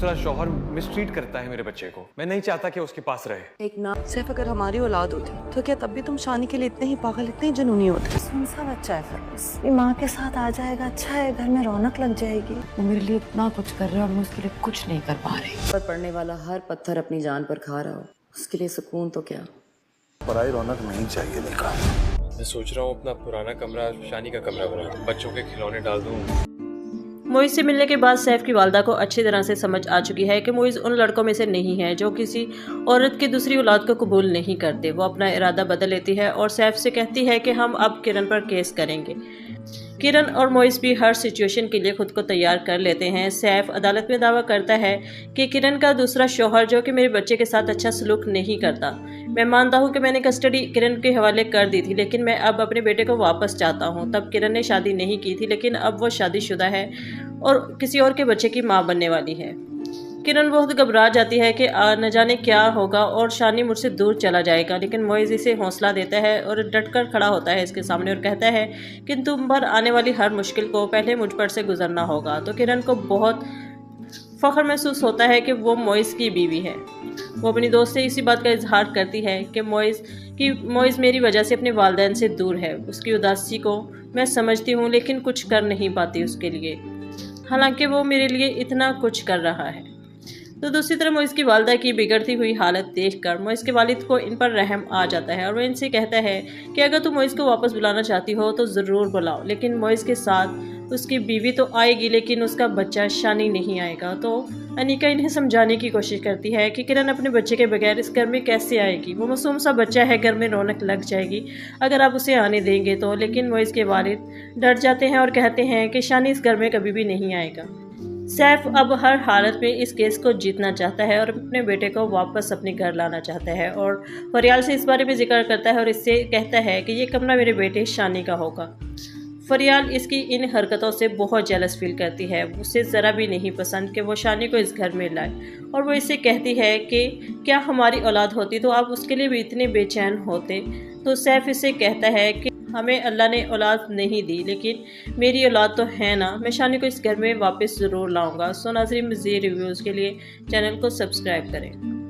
दूसरा शौहर मिसट्रीट करता है मेरे बच्चे को। मैं नहीं चाहता कि उसके पास रहे। एक ना सिर्फ अगर हमारी औलाद होती तो क्या तब भी तुम शानी के लिए इतने ही पागल, इतने ही जुनूनी होते? सुन सा बच्चा है फिर ये माँ के साथ आ जाएगा, अच्छा है, घर में रौनक लग जाएगी। वो मेरे लिए इतना कुछ कर रहा है और मैं उसके लिए कुछ नहीं कर पा रही। पर पड़ने वाला हर पत्थर अपनी जान पर खा रहा हो, उसके लिए सुकून तो क्या। पराई रौनक नहीं चाहिए निका। मैं सोच रहा हूँ अपना पुराना कमरा शानी का कमरा बना, बच्चों के खिलौने डाल दूँ। मोइज़ से मिलने के बाद सैफ की वालदा को अच्छी तरह से समझ आ चुकी है कि मोइज़ उन लड़कों में से नहीं है जो किसी औरत की दूसरी औलाद को कबूल नहीं करते। वो अपना इरादा बदल लेती है और सैफ से कहती है कि हम अब किरण पर केस करेंगे। किरण और मोइज़ भी हर सिचुएशन के लिए खुद को तैयार कर लेते हैं। सैफ अदालत में दावा करता है कि किरण का दूसरा शौहर जो कि मेरे बच्चे के साथ अच्छा सलूक नहीं करता। मैं मानता हूँ कि मैंने कस्टडी किरण के हवाले कर दी थी, लेकिन मैं अब अपने बेटे को वापस चाहता हूँ। तब किरण ने शादी नहीं की थी, लेकिन अब वो शादीशुदा है और किसी और के बच्चे की माँ बनने वाली है। किरण बहुत घबरा जाती है कि न जाने क्या होगा और शानी मुझसे दूर चला जाएगा, लेकिन मोइज़ इसे हौसला देता है और डटकर खड़ा होता है इसके सामने और कहता है कि तुम पर आने वाली हर मुश्किल को पहले मुझ पर से गुजरना होगा। तो किरण को बहुत फ़ख्र महसूस होता है कि वो मोइज़ की बीवी है। वो अपनी दोस्त से इसी बात का इजहार करती है कि मोइज़ मेरी वजह से अपने वालिदैन से दूर है। उसकी उदासी को मैं समझती हूँ, लेकिन कुछ कर नहीं पाती उसके लिए, हालांकि वो मेरे लिए इतना कुछ कर रहा है। तो दूसरी तरफ मोइज़ की वालदा की बिगड़ती हुई हालत देखकर मोइज़ के वालिद को इन पर रहम आ जाता है और वो इनसे कहता है कि अगर तुम मोइज़ को वापस बुलाना चाहती हो तो ज़रूर बुलाओ, लेकिन मोइज़ के साथ उसकी बीवी तो आएगी लेकिन उसका बच्चा शानी नहीं आएगा। तो अनीका इन्हें समझाने की कोशिश करती है कि किरण अपने बच्चे के बगैर इस घर में कैसे आएगी। वो मासूम सा बच्चा है, घर में रौनक लग जाएगी अगर आप उसे आने देंगे तो। लेकिन मोइज़ के वालिद डर जाते हैं और कहते हैं कि शानी इस घर में कभी भी नहीं आएगा। सैफ अब हर हालत में इस केस को जीतना चाहता है और अपने बेटे को वापस अपने घर लाना चाहता है और फरियाल से इस बारे में जिक्र करता है और इससे कहता है कि ये कमरा मेरे बेटे शानी का होगा। फरियाल इसकी इन हरकतों से बहुत जेलस फील करती है। उसे ज़रा भी नहीं पसंद कि वो शानी को इस घर में लाए और वो इससे कहती है कि क्या हमारी औलाद होती तो आप उसके लिए भी इतने बेचैन होते। तो सैफ इससे कहता है कि हमें अल्लाह ने औलाद नहीं दी, लेकिन मेरी औलाद तो है ना, मैं शानी को इस घर में वापस ज़रूर लाऊंगा। सो नाज़रीन, मज़ीद रिव्यूज़ के लिए चैनल को सब्सक्राइब करें।